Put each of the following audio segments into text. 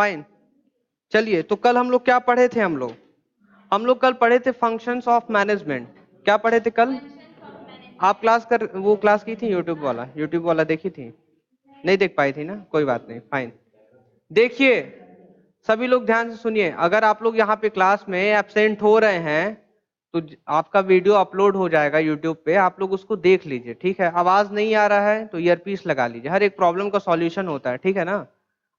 Fine. चलिए, तो कल हम लोग क्या पढ़े थे? हम लोग कल पढ़े थे फंक्शंस ऑफ मैनेजमेंट। क्या पढ़े थे कल? आप वो क्लास की थी यूट्यूब वाला देखी थी? नहीं देख पाई थी ना, कोई बात नहीं, फाइन। देखिए सभी लोग ध्यान से सुनिए, अगर आप लोग यहाँ पे क्लास में एब्सेंट हो रहे हैं तो आपका वीडियो अपलोड हो जाएगा यूट्यूब पे, आप लोग उसको देख लीजिए, ठीक है? आवाज नहीं आ रहा है तो ईयरपीस लगा लीजिए, हर एक प्रॉब्लम का सॉल्यूशन होता है, ठीक है ना?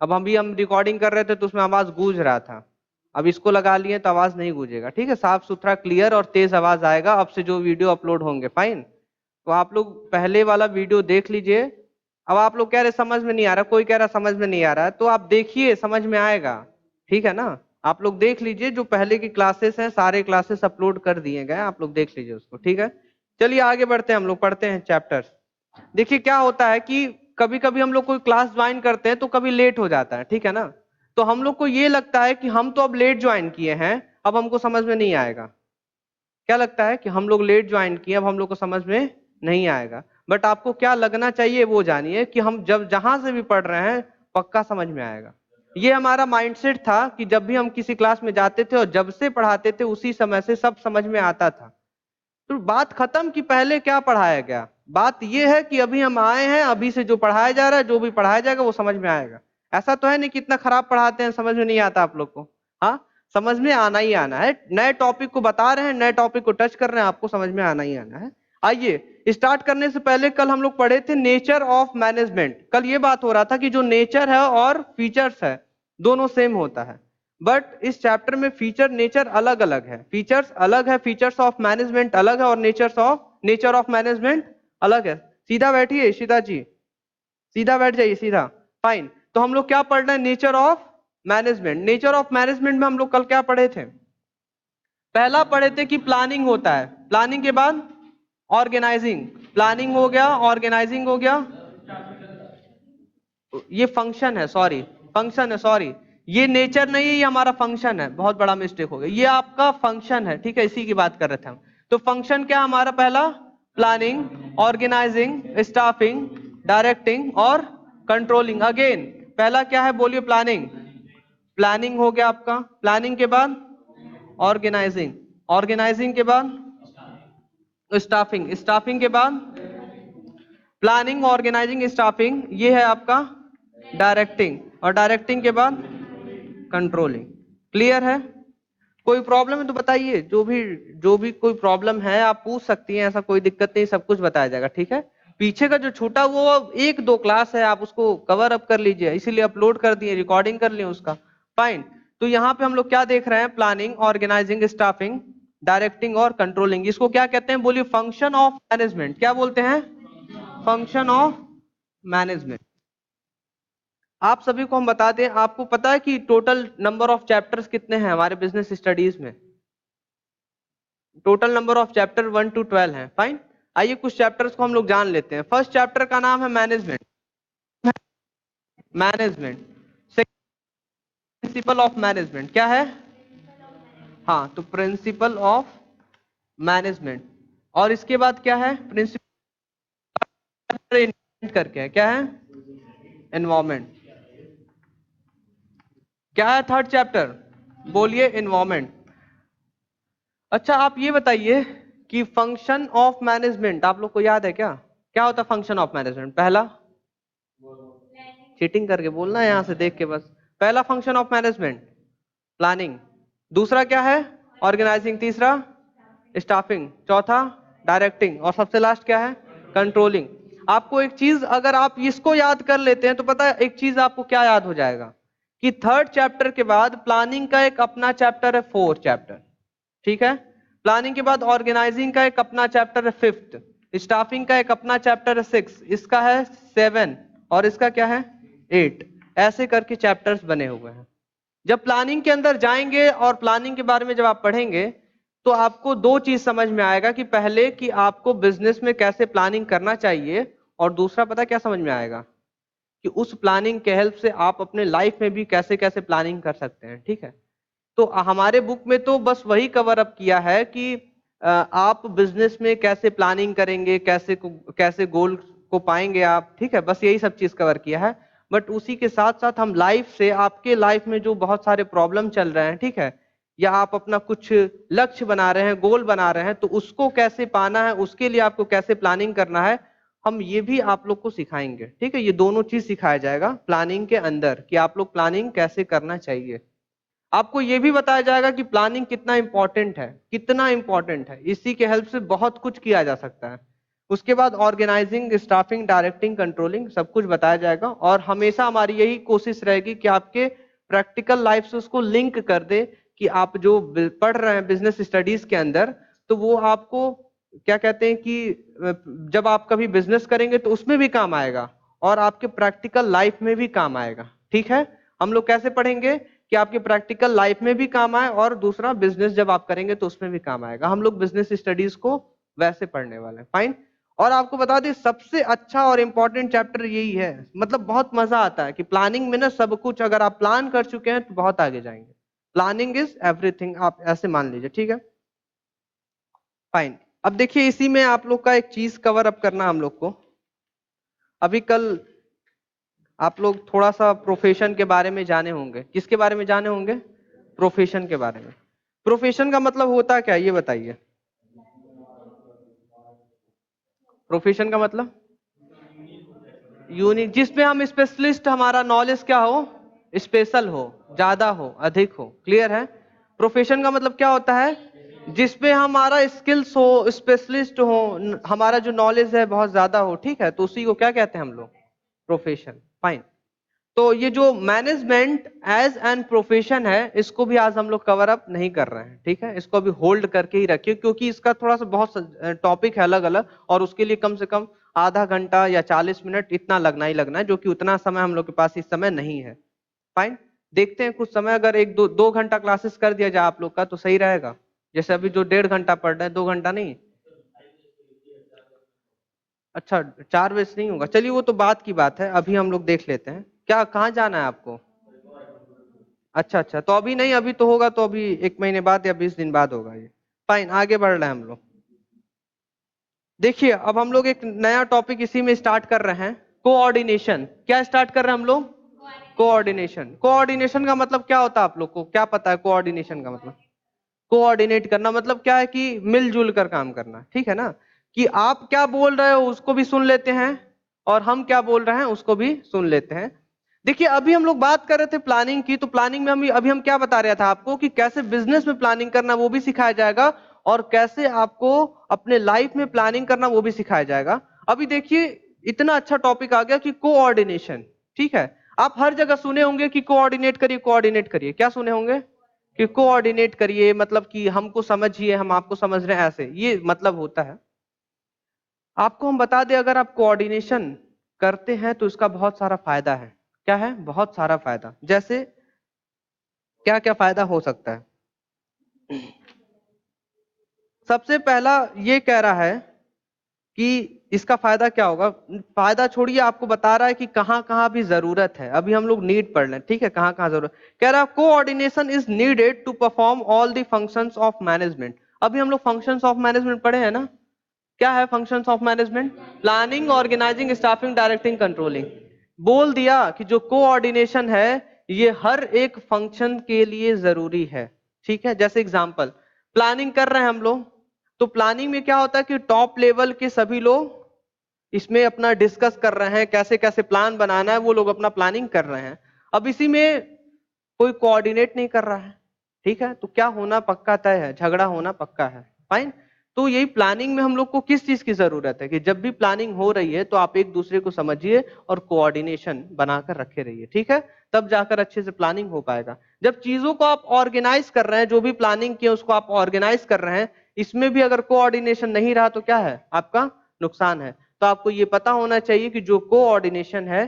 अब हम रिकॉर्डिंग कर रहे थे तो उसमें आवाज गूंज रहा था, अब इसको लगा लिए तो आवाज नहीं गूंजेगा, ठीक है? साफ सुथरा क्लियर और तेज आवाज आएगा अब से जो वीडियो अपलोड होंगे, फाइन। तो आप लोग पहले वाला वीडियो देख लीजिए। अब आप लोग कह रहे समझ में नहीं आ रहा, कोई कह रहा समझ में नहीं आ रहा है, तो आप देखिए समझ में आएगा, ठीक है ना? आप लोग देख लीजिए, जो पहले की क्लासेस हैं सारे क्लासेस अपलोड कर दिए गए, आप लोग देख लीजिए उसको, ठीक है? चलिए आगे बढ़ते हैं, हम लोग पढ़ते हैं चैप्टर्स। देखिए क्या होता है कि कभी कभी हम लोग कोई क्लास ज्वाइन करते हैं तो कभी लेट हो जाता है, ठीक है ना? तो हम लोग को ये लगता है कि हम तो अब लेट ज्वाइन किए हैं, अब हमको समझ में नहीं आएगा। क्या लगता है कि हम लोग लेट ज्वाइन किए, अब हम लोग को समझ में नहीं आएगा। बट आपको क्या लगना चाहिए वो जानिए कि हम जब जहां से भी पढ़ रहे हैं पक्का समझ में आएगा। ये हमारा माइंडसेट था कि जब भी हम किसी क्लास में जाते थे और जब से पढ़ाते थे उसी समय से सब समझ में आता था। तो बात खत्म कि पहले क्या पढ़ाया गया, बात यह है कि अभी हम आए हैं, अभी से जो पढ़ाया जा रहा है, जो भी पढ़ाया जाएगा वो समझ में आएगा। ऐसा तो है नहीं कि इतना खराब पढ़ाते हैं समझ में नहीं आता आप लोग को। हाँ, समझ में आना ही आना है, नए टॉपिक को बता रहे हैं, नए टॉपिक को टच कर रहे हैं, आपको समझ में आना ही आना है। आइए स्टार्ट करने से पहले कल हम लोग पढ़े थे नेचर ऑफ मैनेजमेंट। कल ये बात हो रहा था कि जो नेचर है और फीचर्स है दोनों सेम होता है, बट इस चैप्टर में फीचर नेचर अलग अलग है, फीचर्स अलग है, फीचर्स ऑफ मैनेजमेंट अलग है और नेचर ऑफ मैनेजमेंट अलग है। सीधा बैठिए सीधा जी, सीधा बैठ जाइए सीधा, फाइन। तो हम लोग क्या पढ़ रहे हैं? Nature of management. Nature of management में हम लोग कल क्या पढ़े थे? पहला पढ़े थे कि प्लानिंग होता है, प्लानिंग के बाद ऑर्गेनाइजिंग, प्लानिंग हो गया, ऑर्गेनाइजिंग हो गया, ये फंक्शन है, सॉरी फंक्शन है, सॉरी ये नेचर नहीं है, ये हमारा फंक्शन है, बहुत बड़ा मिस्टेक हो गया, ये आपका फंक्शन है, ठीक है? इसी की बात कर रहे थे हम। तो फंक्शन क्या हमारा? पहला प्लानिंग, ऑर्गेनाइजिंग, स्टाफिंग, डायरेक्टिंग और कंट्रोलिंग। अगेन पहला क्या है बोलिए? प्लानिंग। प्लानिंग हो गया आपका, प्लानिंग के बाद ऑर्गेनाइजिंग, ऑर्गेनाइजिंग के बाद स्टाफिंग, स्टाफिंग के बाद प्लानिंग, ऑर्गेनाइजिंग, स्टाफिंग, ये है आपका डायरेक्टिंग, और डायरेक्टिंग के बाद कंट्रोलिंग। क्लियर है? कोई प्रॉब्लम है तो बताइए, जो भी कोई प्रॉब्लम है आप पूछ सकती हैं, ऐसा कोई दिक्कत नहीं, सब कुछ बताया जाएगा, ठीक है? पीछे का जो छूटा वो एक दो क्लास है, आप उसको कवर अप कर लीजिए, इसीलिए अपलोड कर दिए, रिकॉर्डिंग कर लिए उसका, फाइन। तो यहाँ पे हम लोग क्या देख रहे हैं? प्लानिंग, ऑर्गेनाइजिंग, स्टाफिंग, डायरेक्टिंग और कंट्रोलिंग। इसको क्या कहते हैं बोलिए? Function of management. क्या बोलते हैं? Function of management. आप सभी को हम बता दें, आपको पता है कि टोटल नंबर ऑफ चैप्टर्स कितने हैं हमारे बिजनेस स्टडीज में? Total number of chapter 1 to 12 है, फाइन। आइए कुछ चैप्टर्स को हम लोग जान लेते हैं। फर्स्ट चैप्टर का नाम है management, management. Principle of management क्या है? हाँ, तो प्रिंसिपल ऑफ मैनेजमेंट। और इसके बाद क्या है? प्रिंसिपल करके है, क्या है? एनवायरमेंट। क्या है थर्ड चैप्टर? बोलिए, एनवायरमेंट। अच्छा आप ये बताइए कि फंक्शन ऑफ मैनेजमेंट आप लोग को याद है क्या? क्या होता है फंक्शन ऑफ मैनेजमेंट? पहला, चीटिंग करके बोलना है यहां से देख के बस। पहला फंक्शन ऑफ मैनेजमेंट प्लानिंग, दूसरा क्या है? ऑर्गेनाइजिंग, तीसरा स्टाफिंग, चौथा डायरेक्टिंग, और सबसे लास्ट क्या है? कंट्रोलिंग। आपको एक चीज, अगर आप इसको याद कर लेते हैं तो पता है एक चीज आपको क्या याद हो जाएगा कि थर्ड चैप्टर के बाद प्लानिंग का एक अपना चैप्टर है, फोर्थ चैप्टर, ठीक है? प्लानिंग के बाद ऑर्गेनाइजिंग का एक अपना चैप्टर है, फिफ्थ। स्टाफिंग का एक अपना चैप्टर है, सिक्स। इसका है सेवन, और इसका क्या है? एट। ऐसे करके चैप्टर्स बने हुए हैं। जब प्लानिंग के अंदर जाएंगे और प्लानिंग के बारे में जब आप पढ़ेंगे तो आपको दो चीज समझ में आएगा कि पहले कि आपको बिजनेस में कैसे प्लानिंग करना चाहिए, और दूसरा पता क्या समझ में आएगा कि उस प्लानिंग के हेल्प से आप अपने लाइफ में भी कैसे कैसे प्लानिंग कर सकते हैं, ठीक है? तो हमारे बुक में तो बस वही कवर अप किया है कि आप बिजनेस में कैसे प्लानिंग करेंगे, कैसे गोल को पाएंगे आप, ठीक है? बस यही सब चीज कवर किया है। बट उसी के साथ साथ हम लाइफ से, आपके लाइफ में जो बहुत सारे प्रॉब्लम चल रहे हैं, ठीक है, या आप अपना कुछ लक्ष्य बना रहे हैं, गोल बना रहे हैं, तो उसको कैसे पाना है, उसके लिए आपको कैसे प्लानिंग करना है, हम ये भी आप लोग को सिखाएंगे। ठीक है, ये दोनों चीज सिखाया जाएगा प्लानिंग के अंदर कि आप लोग प्लानिंग कैसे करना चाहिए। आपको यह भी बताया जाएगा कि प्लानिंग कितना इंपॉर्टेंट है, कितना इंपॉर्टेंट है, इसी के हेल्प से बहुत कुछ किया जा सकता है। उसके बाद ऑर्गेनाइजिंग, स्टाफिंग, डायरेक्टिंग, कंट्रोलिंग सब कुछ बताया जाएगा। और हमेशा हमारी यही कोशिश रहेगी कि आपके प्रैक्टिकल लाइफ से उसको लिंक कर दे, कि आप जो पढ़ रहे हैं बिजनेस स्टडीज के अंदर, तो वो आपको क्या कहते हैं कि जब आप कभी बिजनेस करेंगे तो उसमें भी काम आएगा और आपके प्रैक्टिकल लाइफ में भी काम आएगा। ठीक है, हम लोग कैसे पढ़ेंगे कि आपके प्रैक्टिकल लाइफ में भी काम आए, और दूसरा बिजनेस जब आप करेंगे तो उसमें भी काम आएगा। हम लोग बिजनेस स्टडीज को वैसे पढ़ने वाले हैं। फाइन। और आपको बता दें, सबसे अच्छा और इंपॉर्टेंट चैप्टर यही है। मतलब बहुत मजा आता है कि प्लानिंग में ना सब कुछ, अगर आप प्लान कर चुके हैं तो बहुत आगे जाएंगे। प्लानिंग इज एवरीथिंग, आप ऐसे मान लीजिए। ठीक है, फाइन। अब देखिए, इसी में आप लोग का एक चीज कवर अप करना हम लोग को। अभी कल आप लोग थोड़ा सा प्रोफेशन के बारे में जाने होंगे। किसके बारे में जाने होंगे? प्रोफेशन के बारे में। प्रोफेशन का मतलब होता क्या, ये बताइए। प्रोफेशन का मतलब यूनिक, जिसमें हम स्पेशलिस्ट, हमारा नॉलेज क्या हो, स्पेशल हो, ज्यादा हो, अधिक हो। क्लियर है? प्रोफेशन का मतलब क्या होता है? जिसमें हमारा स्किल्स हो, स्पेशलिस्ट हो, हमारा जो नॉलेज है बहुत ज्यादा हो। ठीक है, तो उसी को क्या कहते हैं हम लोग? प्रोफेशन। फाइन। तो ये जो मैनेजमेंट एज एन प्रोफेशन है, इसको भी आज हम लोग कवर अप नहीं कर रहे हैं। ठीक है, इसको अभी होल्ड करके ही रखिए, क्योंकि इसका थोड़ा सा बहुत टॉपिक है अलग अलग, और उसके लिए कम से कम आधा घंटा या 40 मिनट इतना लगना ही लगना है, जो कि उतना समय हम लोग के पास इस समय नहीं है। फाइन। देखते हैं कुछ समय, अगर एक दो घंटा क्लासेस कर दिया जाए आप लोग का तो सही रहेगा। जैसे अभी जो 1.5 घंटा पढ़ रहे हैं, 2 घंटा नहीं। अच्छा, 4 बजे से नहीं होगा, चलिए वो तो बात की बात है, अभी हम लोग देख लेते हैं। क्या, कहाँ जाना है आपको? अच्छा अच्छा, तो अभी नहीं, अभी तो होगा तो अभी 1 महीने बाद या 20 दिन बाद होगा ये। फाइन, आगे बढ़ रहे हैं हम लोग। देखिए, अब हम लोग एक नया टॉपिक इसी में स्टार्ट कर रहे हैं, कोऑर्डिनेशन। क्या स्टार्ट कर रहे हैं हम लोग? कोऑर्डिनेशन। कोऑर्डिनेशन का मतलब क्या होता है, आप लोग को क्या पता है कोऑर्डिनेशन का मतलब? कोऑर्डिनेट करना मतलब क्या है कि मिलजुल कर काम करना। ठीक है ना, कि आप क्या बोल रहे हो उसको भी सुन लेते हैं, और हम क्या बोल रहे हैं उसको भी सुन लेते हैं। देखिए, अभी हम लोग बात कर रहे थे प्लानिंग की, तो प्लानिंग में हम अभी हम क्या बता रहा था आपको, कि कैसे बिजनेस में प्लानिंग करना वो भी सिखाया जाएगा, और कैसे आपको अपने लाइफ में प्लानिंग करना वो भी सिखाया जाएगा। अभी देखिए, इतना अच्छा टॉपिक आ गया कि कोऑर्डिनेशन। ठीक है, आप हर जगह सुने होंगे कि कोऑर्डिनेट करिए, कोऑर्डिनेट करिए। क्या सुने होंगे? कि कोऑर्डिनेट करिए, मतलब कि हमको समझिए, हम आपको समझ रहे हैं, ऐसे ये मतलब होता है। आपको हम बता दें, अगर आप कोऑर्डिनेशन करते हैं तो इसका बहुत सारा फायदा है। क्या है? बहुत सारा फायदा। जैसे क्या क्या फायदा हो सकता है? सबसे पहला ये कह रहा है कि इसका फायदा क्या होगा। फायदा छोड़िए, आपको बता रहा है कि कहां कहां भी जरूरत है। अभी हम लोग नीड पढ़ लें। ठीक है, कहां कहां जरूरत कह रहा है। Coordination is needed to perform all the functions of management. अभी हम लोग फंक्शंस ऑफ मैनेजमेंट पढ़े हैं ना? क्या है functions of management? Planning, organising, staffing, directing, controlling. बोल दिया कि जो कोऑर्डिनेशन है ये हर एक फंक्शन के लिए जरूरी है। ठीक है, जैसे एग्जांपल, प्लानिंग कर रहे हैं हम लोग, तो प्लानिंग में क्या होता है कि टॉप लेवल के सभी लोग इसमें अपना डिस्कस कर रहे हैं, कैसे कैसे प्लान बनाना है, वो लोग अपना प्लानिंग कर रहे हैं। अब इसी में कोई कोऑर्डिनेट नहीं कर रहा है, ठीक है, तो क्या होना पक्का तय है, झगड़ा होना पक्का है। फाइन। तो यही प्लानिंग में हम लोग को किस चीज की जरूरत है, कि जब भी प्लानिंग हो रही है तो आप एक दूसरे को समझिए और कोऑर्डिनेशन बनाकर रखे रहिए। ठीक है, तब जाकर अच्छे से प्लानिंग हो पाएगा। जब चीजों को आप ऑर्गेनाइज कर रहे हैं, जो भी प्लानिंग किए उसको आप ऑर्गेनाइज कर रहे हैं, इसमें भी अगर कोऑर्डिनेशन नहीं रहा तो क्या है, आपका नुकसान है। तो आपको ये पता होना चाहिए कि जो कोऑर्डिनेशन है,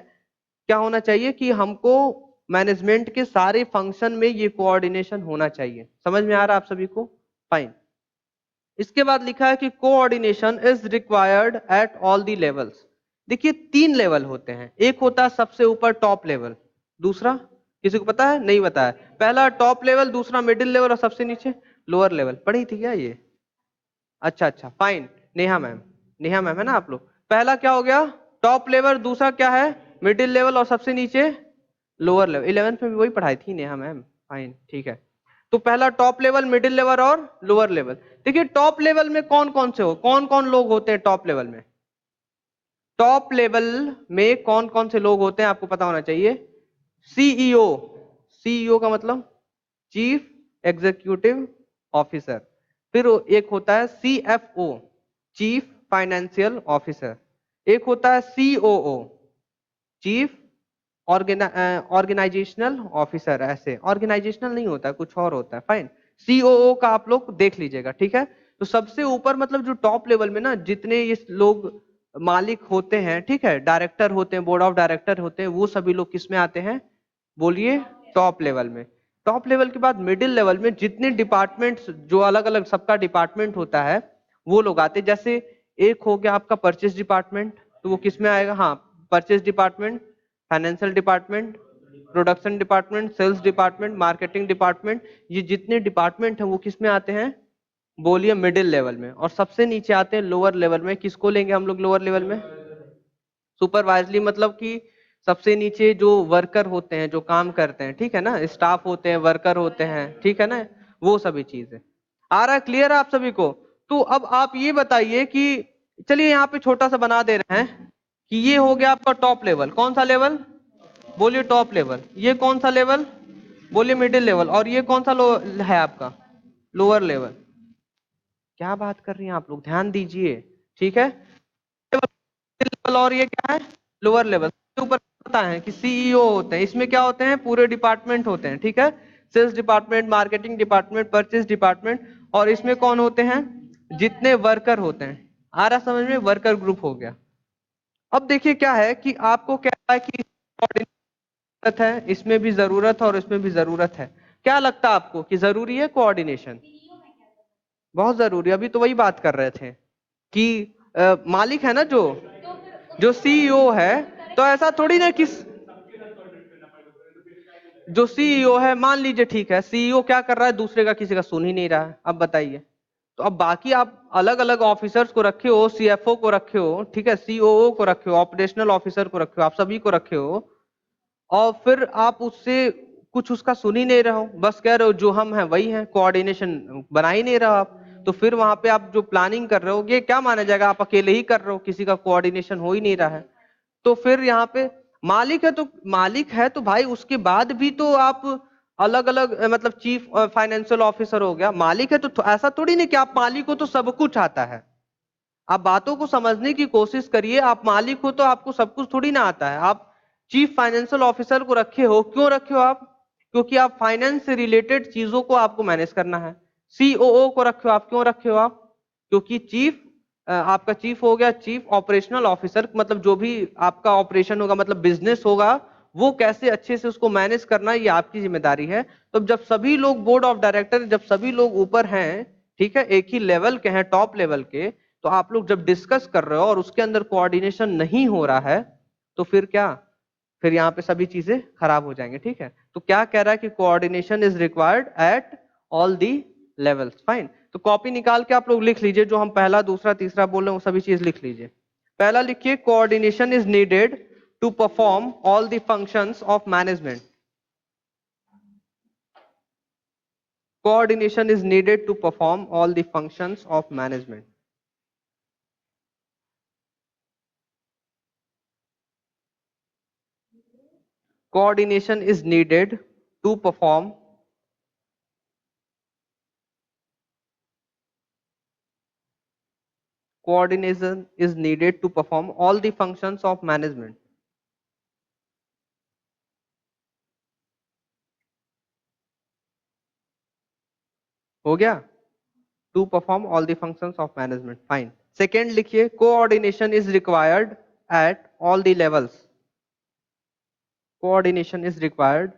क्या होना चाहिए कि हमको मैनेजमेंट के सारे फंक्शन में ये कोऑर्डिनेशन होना चाहिए। समझ में आ रहा है आप सभी को? फाइन। इसके बाद लिखा है कि coordination is required at all the levels. देखिए, 3 लेवल होते हैं। एक होता है सबसे ऊपर टॉप लेवल, दूसरा किसी को पता है? नहीं बताया। पहला टॉप लेवल, दूसरा मिडिल लेवल, और सबसे नीचे लोअर लेवल। पढ़ी थी क्या ये? अच्छा अच्छा, fine. Neha ma'am, Neha ma'am है ना आप लोग। पहला क्या हो गया? Top level. दूसरा क्या है? मिडिल लेवल और सबसे नीचे लोअर लेवल। 11th में भी वही पढ़ाई थी नेहा मैम, फाइन ठीक है। तो पहला टॉप लेवल, मिडिल लेवल और लोअर लेवल। देखिए टॉप लेवल में कौन कौन से हो, कौन कौन लोग होते हैं टॉप लेवल में? टॉप लेवल में कौन कौन से लोग होते हैं आपको पता होना चाहिए। सीईओ, सीईओ का मतलब चीफ एग्जीक्यूटिव ऑफिसर। फिर एक होता है सीएफओ, चीफ फाइनेंशियल ऑफिसर। एक होता है सीओओ, चीफ ऑर्गेनाइजेशनल ऑफिसर। ऐसे ऑर्गेनाइजेशनल नहीं होता है, कुछ और होता है, फाइन। सीओओ का आप लोग देख लीजिएगा, ठीक है। तो सबसे ऊपर मतलब जो टॉप लेवल में ना जितने ये लोग मालिक होते हैं, ठीक है, डायरेक्टर होते हैं, बोर्ड ऑफ डायरेक्टर होते हैं, वो सभी लोग किस में आते हैं बोलिए? टॉप लेवल में। टॉप लेवल के बाद मिडिल लेवल में जितने डिपार्टमेंट्स, जो अलग अलग सबका डिपार्टमेंट होता है, वो लोग आते हैं। जैसे एक हो गया आपका परचेस डिपार्टमेंट, तो वो किस में आएगा? हाँ, purchase department, financial department, production department, sales department, marketing department, ये जितने डिपार्टमेंट हैं वो किस में आते हैं बोलिए? मिडिल लेवल में। और सबसे नीचे आते हैं लोअर लेवल में। किसको लेंगे हम लोग लोअर लेवल में? सुपरवाइजरी, मतलब कि सबसे नीचे जो वर्कर होते हैं, जो काम करते हैं, ठीक है ना, स्टाफ होते हैं, वर्कर होते हैं, ठीक है ना, वो सभी चीजें। आ रहा है क्लियर है आप सभी को? तो अब आप ये बताइए कि चलिए यहाँ पे छोटा सा बना दे रहे हैं कि ये हो गया आपका टॉप लेवल। कौन सा लेवल बोलिए? Top level. ये कौन सा लेवल बोलिए? Middle level. और ये कौन सा है आपका? Lower level. क्या बात कर रही हैं आप लोग, ध्यान दीजिए, ठीक है। लेवल और ये क्या है? Lower level. ऊपर पता है कि सीईओ होते हैं, इसमें क्या होते हैं? पूरे डिपार्टमेंट होते हैं, ठीक है। Sales department, marketing department, purchase department. और इसमें कौन होते हैं? जितने वर्कर होते हैं। आ रहा समझ में? वर्कर ग्रुप हो गया। अब देखिए क्या है कि आपको क्या है कि जरूरत है, इसमें भी जरूरत है और इसमें भी जरूरत है। क्या लगता है आपको कि जरूरी है कोऑर्डिनेशन? बहुत जरूरी। अभी तो वही बात कर रहे थे कि मालिक है ना जो जो सीईओ है, तो ऐसा थोड़ी ना कि जो सीईओ है, मान लीजिए ठीक है, सीईओ क्या कर रहा है? दूसरे का किसी का सुन ही नहीं रहा है। अब बताइए, तो अब बाकी आप अलग अलग ऑफिसर्स को रखे हो, सीएफओ को रखे हो, ठीक है, सीओओ को रखे हो, ऑपरेशनल ऑफिसर को रखे हो, आप सभी को रखे हो, और फिर आप उससे कुछ उसका सुन ही नहीं रहे हो, बस कह रहे हो जो हम हैं वही हैं, कोऑर्डिनेशन बना ही नहीं रहे हो आप। तो फिर वहां पे आप जो प्लानिंग कर रहे हो ये क्या माना जाएगा? आप अकेले ही कर रहे हो, किसी का कोऑर्डिनेशन हो ही नहीं रहा है। तो फिर यहाँ पे मालिक है, तो मालिक है तो भाई उसके बाद भी तो आप अलग अलग मतलब चीफ फाइनेंशियल ऑफिसर हो गया, मालिक है तो ऐसा थोड़ी नहीं कि आप मालिक हो तो सब कुछ आता है। आप बातों को समझने की कोशिश करिए। आप मालिक हो तो आपको सब कुछ थोड़ी ना आता है। आप चीफ फाइनेंशियल ऑफिसर को रखे हो, क्यों रखे हो आप? क्योंकि आप फाइनेंस से रिलेटेड चीजों को आपको मैनेज करना है। सीओओ को रखे हो आप, क्यों रखे हो आप? क्योंकि चीफ आपका चीफ हो गया चीफ ऑपरेशनल ऑफिसर, मतलब जो भी आपका ऑपरेशन होगा, मतलब बिजनेस होगा, वो कैसे अच्छे से उसको मैनेज करना ये आपकी जिम्मेदारी है। तो जब सभी लोग बोर्ड ऑफ डायरेक्टर, जब सभी लोग ऊपर हैं, ठीक है, एक ही लेवल के हैं, टॉप लेवल के, तो आप लोग जब डिस्कस कर रहे हो और उसके अंदर कोऑर्डिनेशन नहीं हो रहा है, तो फिर क्या? फिर यहाँ पे सभी चीजें खराब हो जाएंगे, ठीक है। तो क्या कह रहा है कि coordination is required at all the levels, fine. तो कॉपी निकाल के आप लोग लिख लीजिए, जो हम पहला दूसरा तीसरा बोल रहे हैं वो सभी चीज लिख लीजिए। पहला लिखिए, coordination is needed to perform all the functions of management. Coordination is needed to perform all the functions of management. Coordination is needed to perform coordination is needed to perform all the functions of management. हो गया? To perform all the functions of management, fine. Second लिखिए, coordination is required at all the levels. Coordination is required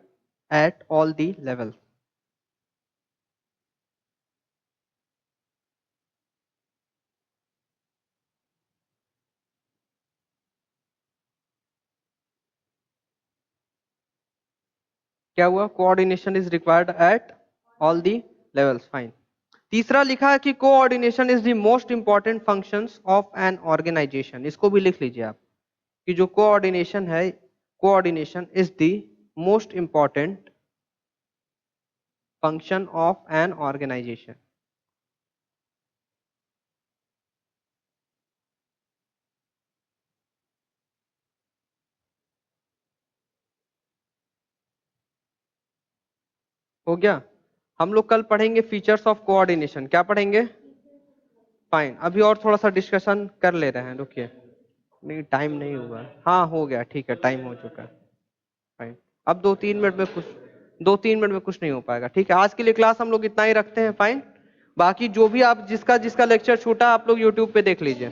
at all the levels. क्या हुआ? Coordination is required at all the levels, fine. तीसरा लिखा है कि coordination is the most important functions of an organisation. इसको भी लिख लीजिए आप कि जो कोऑर्डिनेशन है coordination is the most important function of an organisation. हो गया। हम लोग कल पढ़ेंगे फीचर्स ऑफ कोऑर्डिनेशन। क्या पढ़ेंगे? फाइन। अभी और थोड़ा सा डिस्कशन कर ले रहे हैं, रुकिए। नहीं, टाइम नहीं हुआ। हाँ हो गया, ठीक है, टाइम हो चुका है। फाइन। अब 2-3 मिनट में कुछ, 2-3 मिनट में कुछ नहीं हो पाएगा। ठीक है, आज के लिए क्लास हम लोग इतना ही रखते हैं। फाइन। बाकी जो भी आप जिसका जिसका लेक्चर छूटा आप लोग यूट्यूब पे देख लीजिए।